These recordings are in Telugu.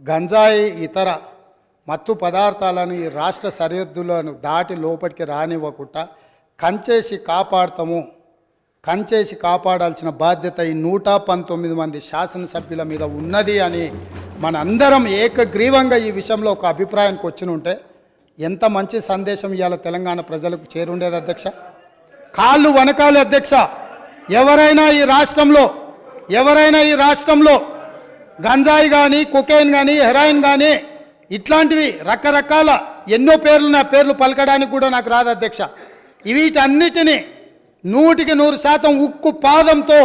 గంజాయి ఇతర మత్తు పదార్థాలను ఈ రాష్ట్ర సరిహద్దులను దాటి లోపలికి రానివ్వకుండా కంచేసి కాపాడాల్సిన బాధ్యత ఈ 119 మంది శాసనసభ్యుల మీద ఉన్నది అని మనందరం ఏకగ్రీవంగా ఈ విషయంలో ఒక అభిప్రాయానికి వచ్చినుంటే ఎంత మంచి సందేశం ఇవాళ తెలంగాణ ప్రజలకు చేరుండేది అధ్యక్ష. కాళ్ళు వనకాలి అధ్యక్ష. ఎవరైనా ఈ రాష్ట్రంలో గంజాయి కానీ కొకైన్ కానీ హెరాయిన్ కానీ ఇట్లాంటివి రకరకాల ఎన్నో పేర్లు పలకడానికి కూడా నాకు రాదు అధ్యక్ష. వీటన్నిటినీ 100% ఉక్కు పాదంతో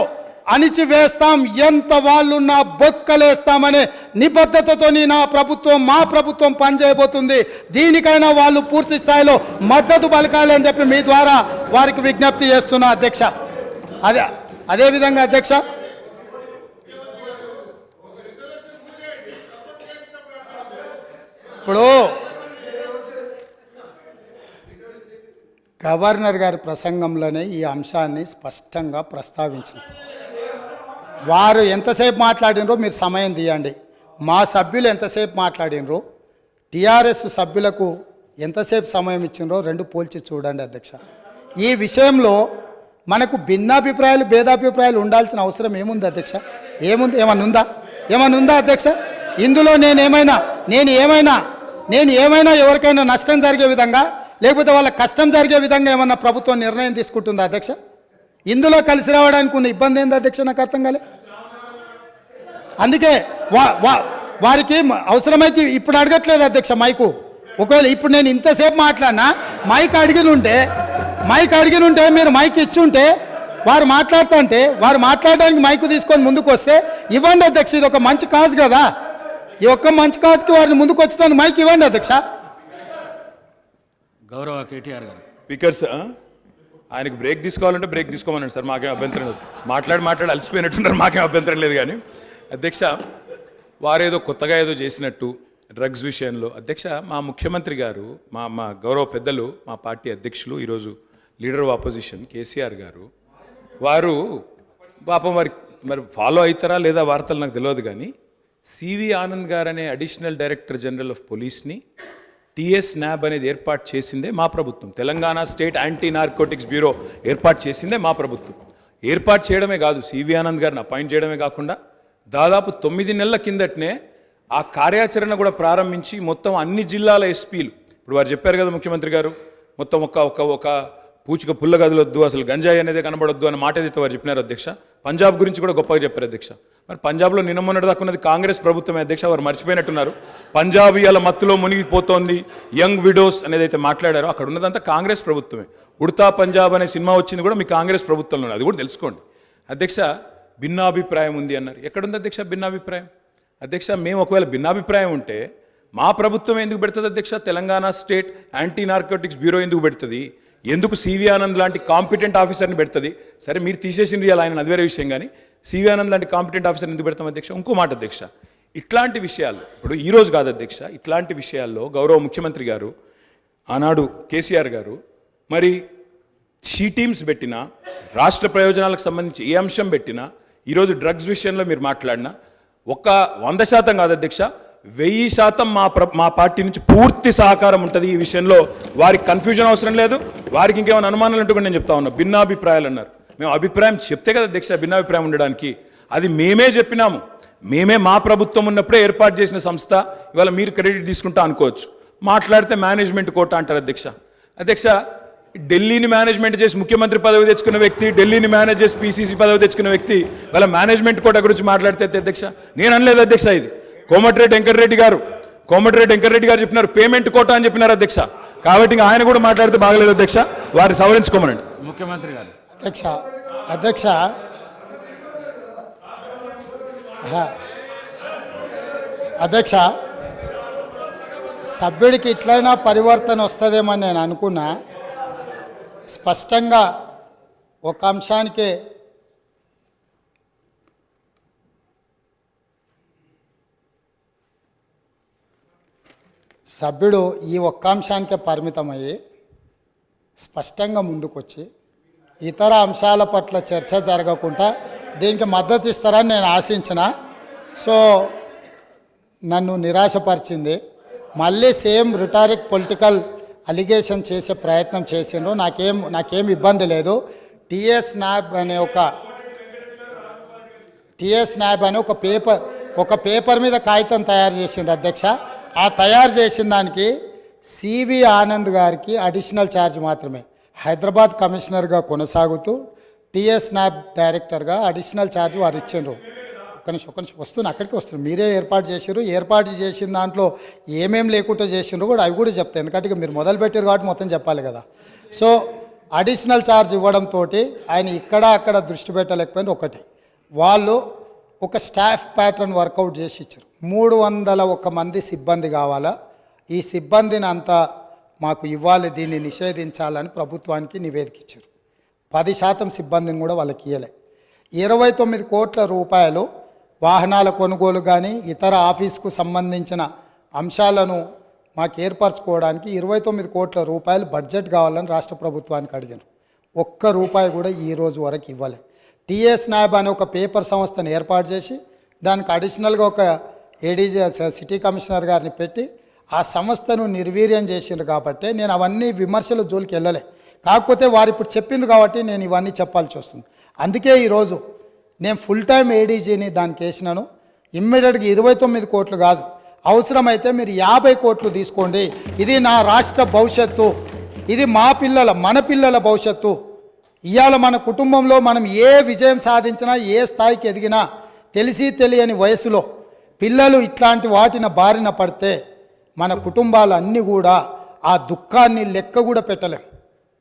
అణిచివేస్తాం, ఎంత వాళ్ళున్నా బొక్కలేస్తామనే నిబద్ధతతో మా ప్రభుత్వం పనిచేయబోతుంది. దీనికైనా వాళ్ళు పూర్తి స్థాయిలో మద్దతు పలకాలి అని చెప్పి మీ ద్వారా వారికి విజ్ఞప్తి చేస్తున్నా అధ్యక్ష. అదేవిధంగా అధ్యక్ష, ఇప్పుడు గవర్నర్ గారి ప్రసంగంలోనే ఈ అంశాన్ని స్పష్టంగా ప్రస్తావించిన వారు ఎంతసేపు మాట్లాడినరో మీరు సమయం తీయండి. మా సభ్యులు ఎంతసేపు మాట్లాడినరో టీఆర్ఎస్ సభ్యులకు ఎంతసేపు సమయం ఇచ్చినరో రెండు పోల్చి చూడండి అధ్యక్ష. ఈ విషయంలో మనకు భిన్నాభిప్రాయాలు భేదాభిప్రాయాలు ఉండాల్సిన అవసరం ఏముంది అధ్యక్ష? ఏమన్నా ఉందా అధ్యక్ష? ఇందులో నేను ఏమైనా ఎవరికైనా నష్టం జరిగే విధంగా లేకపోతే వాళ్ళ కష్టం జరిగే విధంగా ఏమన్నా ప్రభుత్వం నిర్ణయం తీసుకుంటుందా అధ్యక్ష? ఇందులో కలిసి రావడానికి ఉన్న ఇబ్బంది ఏంది అధ్యక్ష? నాకు అర్థం కాలే. అందుకే వారికి అవసరమైతే ఇప్పుడు అడగట్లేదు అధ్యక్ష మైకు. ఒకవేళ ఇప్పుడు నేను ఇంతసేపు మాట్లాడినా మైక్ అడిగినుంటే మీరు మైక్ ఇచ్చుంటే వారు మాట్లాడడానికి మైకు తీసుకొని ముందుకు వస్తే ఇవ్వండి అధ్యక్ష. ఇది ఒక మంచి కాజ్ కదా. ఈ ఒక్క మంచి కాజ్కి వారిని ముందుకు వచ్చేదానికి మైక్ ఇవ్వండి అధ్యక్ష. గౌరవ కేటీఆర్ గారు స్పీకర్స్ ఆయనకు బ్రేక్ తీసుకోవాలంటే బ్రేక్ తీసుకోమన్నాడు సార్. మాకేం అభ్యంతరం లేదు. మాట్లాడి అలసిపోయినట్టున్నారు. మాకేం అభ్యంతరం లేదు. కానీ అధ్యక్ష, వారేదో కొత్తగా ఏదో చేసినట్టు డ్రగ్స్ విషయంలో అధ్యక్ష, మా ముఖ్యమంత్రి గారు మా గౌరవ పెద్దలు, మా పార్టీ అధ్యక్షులు, ఈరోజు లీడర్ ఆఫ్ ఆపోజిషన్ కేసీఆర్ గారు, వారు పాపం మరి ఫాలో అవుతారా లేదా వార్తలు నాకు తెలియదు. కానీ సివి ఆనంద్ గారు అనే అడిషనల్ డైరెక్టర్ జనరల్ ఆఫ్ పోలీస్ని టీఎస్ న్యాబ్ అనేది ఏర్పాటు చేసిందే మా ప్రభుత్వం. Telangana state anti narcotics bureau ఏర్పాటు చేసిందే మా ప్రభుత్వం. ఏర్పాటు చేయడమే కాదు, సివి ఆనంద్ గారిని అపాయింట్ చేయడమే కాకుండా దాదాపు 9 నెలల కిందటనే ఆ కార్యాచరణ కూడా ప్రారంభించి మొత్తం అన్ని జిల్లాల ఎస్పీలు, ఇప్పుడు వారు చెప్పారు కదా ముఖ్యమంత్రి గారు, మొత్తం ఒక పూచిక పుల్ల గదిలొద్దు, అసలు గంజాయి అనేది కనబడొద్దు అన్న మాట ఏదైతే వారు చెప్పినారు అధ్యక్ష. పంజాబ్ గురించి కూడా గొప్పగా చెప్పారు అధ్యక్ష. మరి పంజాబ్లో నిన్న మొన్నటి దాకా ఉన్నది కాంగ్రెస్ ప్రభుత్వమే అధ్యక్ష. వారు మర్చిపోయినట్టున్నారు. పంజాబ్ ఇవాళ మత్తులో మునిగిపోతోంది, యంగ్ విడోస్ అనేది అయితే మాట్లాడారో అక్కడ ఉన్నదంతా కాంగ్రెస్ ప్రభుత్వమే. ఉడతా పంజాబ్ అనే సినిమా వచ్చింది కూడా మీ కాంగ్రెస్ ప్రభుత్వంలోనే, అది కూడా తెలుసుకోండి అధ్యక్ష. భిన్నాభిప్రాయం ఉంది అన్నారు. ఎక్కడుంది అధ్యక్ష భిన్నాభిప్రాయం? అధ్యక్ష, మేము ఒకవేళ భిన్నాభిప్రాయం ఉంటే మా ప్రభుత్వం ఎందుకు పెడుతుంది అధ్యక్ష? Telangana state anti narcotics bureau ఎందుకు పెడుతుంది? ఎందుకు సివి ఆనంద్ లాంటి కాంపిటెంట్ ఆఫీసర్ని పెడుతుంది? సరే, మీరు తీసేసింది ఆయన, అది వేరే విషయం. కానీ సివి ఆనంద్ లాంటి కాంపిటెంట్ ఆఫీసర్ని ఎందుకు పెడతాం అధ్యక్ష? ఇంకో మాట అధ్యక్ష, ఇట్లాంటి విషయాలు ఇప్పుడు ఈరోజు కాదు అధ్యక్ష, ఇట్లాంటి విషయాల్లో గౌరవ ముఖ్యమంత్రి గారు ఆనాడు కేసీఆర్ గారు మరి షీ టీమ్స్ పెట్టినా, రాష్ట్ర ప్రయోజనాలకు సంబంధించి ఏ అంశం పెట్టినా, ఈరోజు డ్రగ్స్ విషయంలో మీరు మాట్లాడినా 100% కాదు అధ్యక్ష, 1000% మా పార్టీ నుంచి పూర్తి సహకారం ఉంటుంది ఈ విషయంలో. వారికి కన్ఫ్యూజన్ అవసరం లేదు. వారికి ఇంకేమైనా అనుమానాలు ఉంటే నేను చెప్తా ఉన్నా. భిన్నాభిప్రాయాలు అన్నారు. మేము అభిప్రాయం చెప్తే కదా అధ్యక్ష భిన్నాభిప్రాయం ఉండడానికి. అది మేమే చెప్పినాము. మేమే మా ప్రభుత్వం ఉన్నప్పుడే ఏర్పాటు చేసిన సంస్థ. ఇవాళ మీరు క్రెడిట్ తీసుకుంటా అనుకోవచ్చు. మాట్లాడితే మేనేజ్మెంట్ కోట అంటారు అధ్యక్ష. ఢిల్లీని మేనేజ్మెంట్ చేసి ముఖ్యమంత్రి పదవి తెచ్చుకున్న వ్యక్తి, ఢిల్లీని మేనేజ్ చేసి పీసీసీ పదవి తెచ్చుకున్న వ్యక్తి వాళ్ళ మేనేజ్మెంట్ కోట గురించి మాట్లాడితే అధ్యక్ష, నేను అనలేదు అధ్యక్ష. ఇది కోమటిరెడ్డి వెంకటరెడ్డి గారు చెప్పినారు, పేమెంట్ కోట అని చెప్పినారు అధ్యక్ష. కాబట్టి ఇంకా ఆయన కూడా మాట్లాడితే బాగలేదు అధ్యక్ష. వారిని సవరించుకోమనండి ముఖ్యమంత్రి గారు. అధ్యక్ష, సభ్యుడికి ఇట్లయినా పరివర్తన వస్తుందేమని నేను అనుకున్నా. స్పష్టంగా ఒక అంశానికే సభ్యుడు ఈ ఒక్క అంశానికే పరిమితమయ్యి స్పష్టంగా ముందుకొచ్చి ఇతర అంశాల పట్ల చర్చ జరగకుండా దీనికి మద్దతు ఇస్తారని నేను ఆశించిన. సో నన్ను నిరాశపరిచింది. మళ్ళీ సేమ్ రిటారిక్ పొలిటికల్ అలిగేషన్ చేసే ప్రయత్నం చేసిండ్రు. నాకేం ఇబ్బంది లేదు. టిఎస్ నాబ్ అనే ఒక పేపర్ మీద కాగితం తయారు చేసిండ్రు అధ్యక్ష. ఆ తయారు చేసిన దానికి సివి ఆనంద్ గారికి అడిషనల్ ఛార్జ్ మాత్రమే. హైదరాబాద్ కమిషనర్గా కొనసాగుతూ టిఎస్ నాబ్ డైరెక్టర్గా అడిషనల్ ఛార్జ్ వారు ఇచ్చిండ్రు. ఒక్క నిమిషం వస్తున్నా, అక్కడికి వస్తున్నారు. మీరే ఏర్పాటు చేసారు. ఏర్పాటు చేసిన దాంట్లో ఏమేం లేకుండా చేసిండ్రు కూడా అవి కూడా చెప్తాయి. ఎందుకంటే ఇక మీరు మొదలు పెట్టారు కాబట్టి మొత్తం చెప్పాలి కదా. సో అడిషనల్ ఛార్జ్ ఇవ్వడంతో ఆయన ఇక్కడ అక్కడ దృష్టి పెట్టలేకపోయింది. ఒకటి, వాళ్ళు ఒక స్టాఫ్ ప్యాటర్న్ వర్కౌట్ చేసి ఇచ్చారు. 301 మంది సిబ్బంది కావాలా, ఈ సిబ్బందిని అంతా మాకు ఇవ్వాలి, దీన్ని నిషేధించాలని ప్రభుత్వానికి నివేదిక ఇచ్చారు. 10% సిబ్బందిని కూడా వాళ్ళకి ఇవ్వలే. 29 కోట్ల రూపాయలు వాహనాల కొనుగోలు కానీ ఇతర ఆఫీస్కు సంబంధించిన అంశాలను మాకు ఏర్పరచుకోవడానికి 29 కోట్ల రూపాయలు బడ్జెట్ కావాలని రాష్ట్ర ప్రభుత్వానికి అడిగారు. ఒక్క రూపాయి కూడా ఈ రోజు వరకు ఇవ్వలే. టిఎస్ నాబ్ అనే ఒక పేపర్ సంస్థను ఏర్పాటు చేసి దానికి అడిషనల్గా ఒక ఏడీజీ సిటీ కమిషనర్ గారిని పెట్టి ఆ సంస్థను నిర్వీర్యం చేసిండ్రు. కాబట్టి నేను అవన్నీ విమర్శల జోలికి వెళ్ళలే. కాకపోతే వారు ఇప్పుడు చెప్పిండ్రు కాబట్టి నేను ఇవన్నీ చెప్పాల్సి వస్తుంది. అందుకే ఈరోజు నేను ఫుల్ టైం ఏడీజీని దానికి వేసినాను. ఇమ్మీడియట్గా 29 కోట్లు కాదు, అవసరమైతే మీరు 50 కోట్లు తీసుకోండి. ఇది నా రాష్ట్ర భవిష్యత్తు, ఇది మన పిల్లల భవిష్యత్తు. ఇవాళ మన కుటుంబంలో మనం ఏ విజయం సాధించినా, ఏ స్థాయికి ఎదిగినా తెలిసి తెలియని వయసులో పిల్లలు ఇట్లాంటి వాటిన బారిన పడితే మన కుటుంబాలన్నీ కూడా ఆ దుఃఖాన్ని లెక్క కూడా పెట్టలేం.